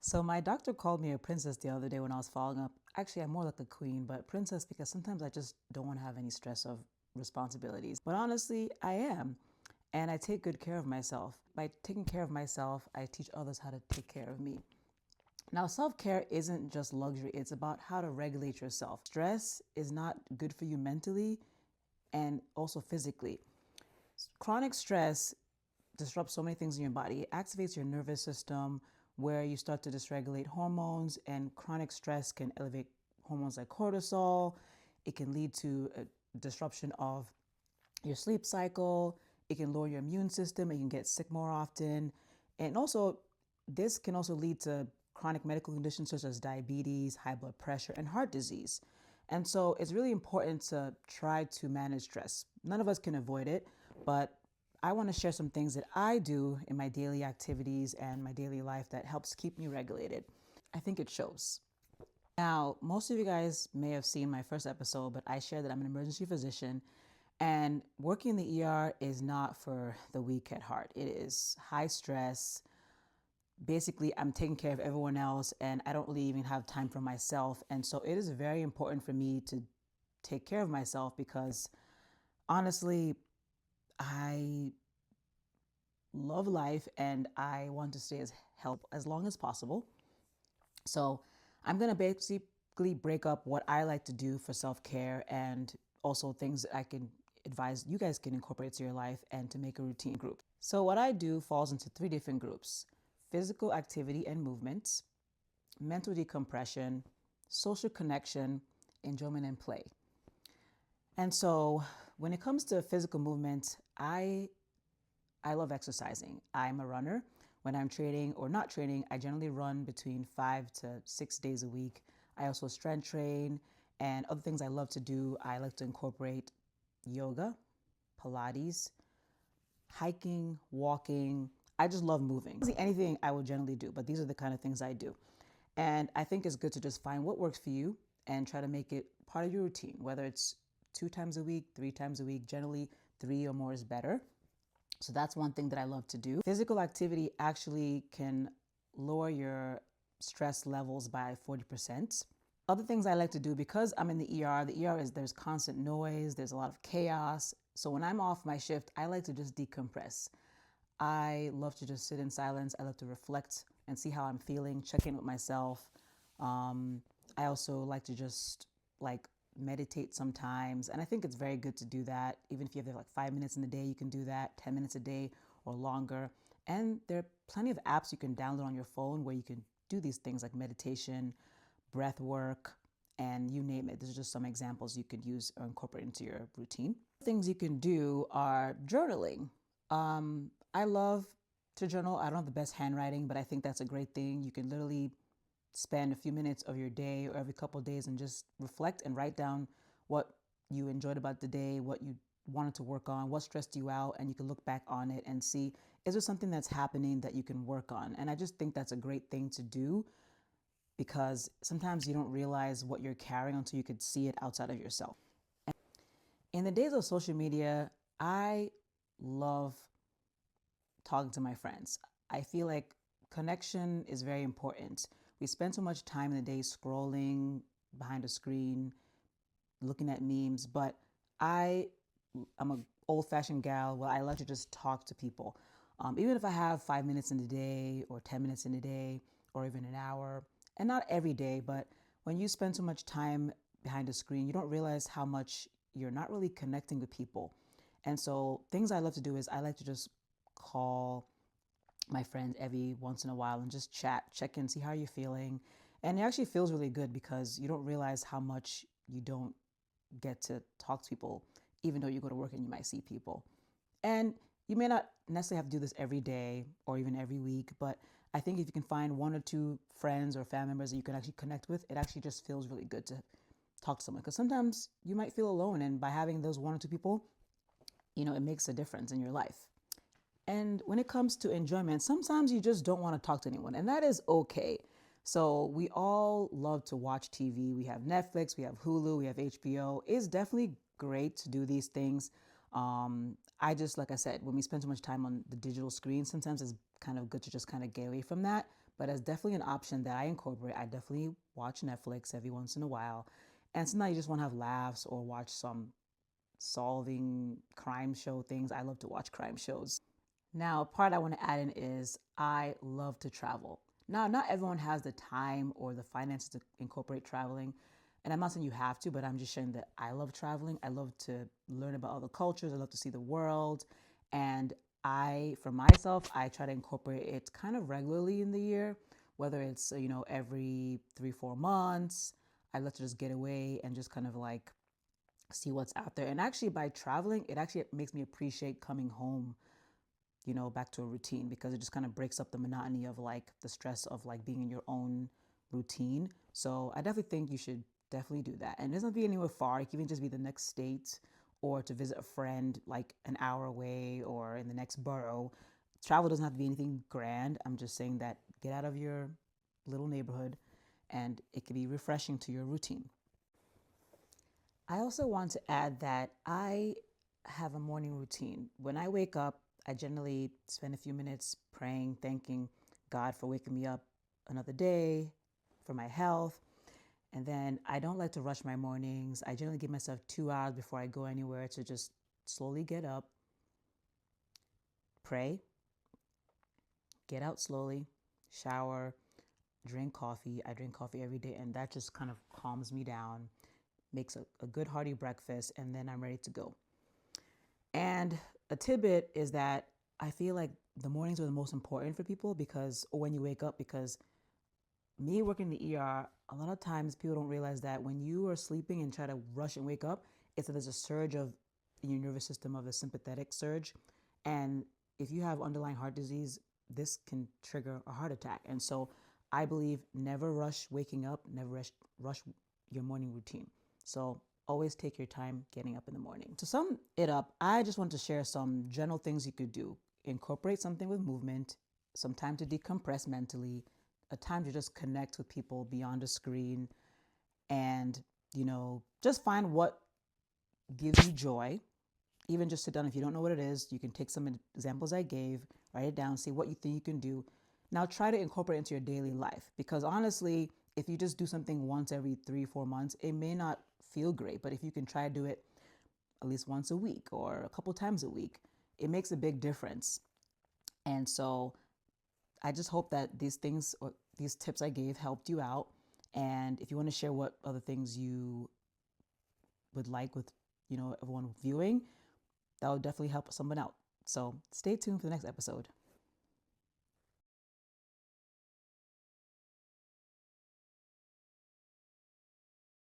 So my doctor called me a princess the other day when I was following up. Actually, I'm more like a queen, but princess because sometimes I just don't want to have any stress of responsibilities. But honestly, I am. And I take good care of myself. By taking care of myself, I teach others how to take care of me. Now, self care isn't just luxury, it's about how to regulate yourself. Stress is not good for you mentally and also physically. Chronic stress disrupts so many things in your body. It activates your nervous system where you start to dysregulate hormones, and chronic stress can elevate hormones like cortisol. It can lead to a disruption of your sleep cycle. It can lower your immune system. You can get sick more often. And also, this can also lead to chronic medical conditions such as diabetes, high blood pressure, and heart disease. And so it's really important to try to manage stress. None of us can avoid it, but I want to share some things that I do in my daily activities and my daily life that helps keep me regulated. I think it shows. Now, most of you guys may have seen my first episode, but I shared that I'm an emergency physician, and working in the ER is not for the weak at heart. It is high stress. Basically, I'm taking care of everyone else, and I don't really even have time for myself. And so it is very important for me to take care of myself because honestly, I love life and I want to stay as healthy as long as possible. So I'm going to basically break up what I like to do for self-care and also things that I can advise you guys can incorporate to your life and to make a routine group. So what I do falls into three different groups: physical activity and movement, mental decompression, social connection, enjoyment and play. And so when it comes to physical movement, I love exercising. I'm a runner. When I'm training or not training, I generally run between 5 to 6 days a week. I also strength train, and other things I love to do. I like to incorporate yoga, Pilates, hiking, walking. I just love moving. Anything I will generally do, but these are the kind of things I do. And I think it's good to just find what works for you and try to make it part of your routine, whether it's 2 times a week, 3 times a week. Generally, 3 or more is better. So that's one thing that I love to do. Physical activity actually can lower your stress levels by 40%. Other things I like to do, because I'm in the ER is there's constant noise, there's a lot of chaos. So when I'm off my shift, I like to just decompress. I love to just sit in silence. I love to reflect and see how I'm feeling, check in with myself. I also like to just meditate sometimes. And I think it's very good to do that. Even if you have like 5 minutes in the day, you can do that, 10 minutes a day or longer. And there are plenty of apps you can download on your phone where you can do these things like meditation, breath work, and you name it. These are just some examples you could use or incorporate into your routine. Things you can do are journaling. I love to journal. I don't have the best handwriting, but I think that's a great thing. You can literally spend a few minutes of your day or every couple of days and just reflect and write down what you enjoyed about the day, what you wanted to work on, what stressed you out, and you can look back on it and see, is there something that's happening that you can work on? And I just think that's a great thing to do because sometimes you don't realize what you're carrying until you could see it outside of yourself. In the days of social media, I love talking to my friends. I feel like connection is very important. We spend so much time in the day scrolling behind a screen, looking at memes, but I'm an old-fashioned gal. Well, I like to just talk to people. Even if I have 5 minutes in the day or 10 minutes in the day or even an hour, and not every day, but when you spend so much time behind a screen, you don't realize how much you're not really connecting with people. And so things I love to do is I like to just call my friends every once in a while and just chat, check in, see how you're feeling. And it actually feels really good because you don't realize how much you don't get to talk to people, even though you go to work and you might see people. And you may not necessarily have to do this every day or even every week, but I think if you can find 1 or 2 friends or family members that you can actually connect with, it actually just feels really good to talk to someone. Because sometimes you might feel alone, and by having those 1 or 2 people, it makes a difference in your life. And when it comes to enjoyment, sometimes you just don't want to talk to anyone, and that is okay. So we all love to watch TV. We have Netflix, we have Hulu, we have HBO. It's definitely great to do these things. Like I said, when we spend so much time on the digital screen, sometimes it's kind of good to just kind of get away from that. but it's definitely an option that I incorporate. I definitely watch Netflix every once in a while. And sometimes you just want to have laughs or watch some solving crime show things. I love to watch crime shows. Now, a part I want to add in is I love to travel. Now, not everyone has the time or the finances to incorporate traveling. And I'm not saying you have to, but I'm just sharing that I love traveling. I love to learn about other cultures. I love to see the world. And for myself, I try to incorporate it kind of regularly in the year, whether it's, every 3, 4 months. I love to just get away and just kind of like see what's out there. And actually, by traveling, it actually makes me appreciate coming home, back to a routine, because it just kind of breaks up the monotony of like the stress of like being in your own routine. So I definitely think you should definitely do that. And it doesn't have to be anywhere far. It can even just be the next state or to visit a friend like an hour away or in the next borough. Travel doesn't have to be anything grand. I'm just saying that get out of your little neighborhood and it can be refreshing to your routine. I also want to add that I have a morning routine. When I wake up, I generally spend a few minutes praying, thanking God for waking me up another day, for my health. And then I don't like to rush my mornings. I generally give myself 2 hours before I go anywhere to just slowly get up, pray, get out slowly, shower, drink coffee. I drink coffee every day, and that just kind of calms me down, makes a good hearty breakfast, and then I'm ready to go. And a tidbit is that I feel like the mornings are the most important for people because, or when you wake up, because me working in the ER, a lot of times people don't realize that when you are sleeping and try to rush and wake up, it's that there's a surge of in your nervous system of a sympathetic surge. And if you have underlying heart disease, this can trigger a heart attack. And so I believe never rush waking up, never rush your morning routine. So always take your time getting up in the morning. To sum it up, I just want to share some general things you could do. Incorporate something with movement, some time to decompress mentally, a time to just connect with people beyond a screen, and, just find what gives you joy. Even just sit down. If you don't know what it is, you can take some examples I gave, write it down, see what you think you can do. Now try to incorporate it into your daily life, because honestly, if you just do something once every 3, 4 months, it may not feel great. But if you can try to do it at least once a week or a couple times a week, it makes a big difference. And so I just hope that these things or these tips I gave helped you out. And if you want to share what other things you would like with, everyone viewing, that will definitely help someone out. So stay tuned for the next episode.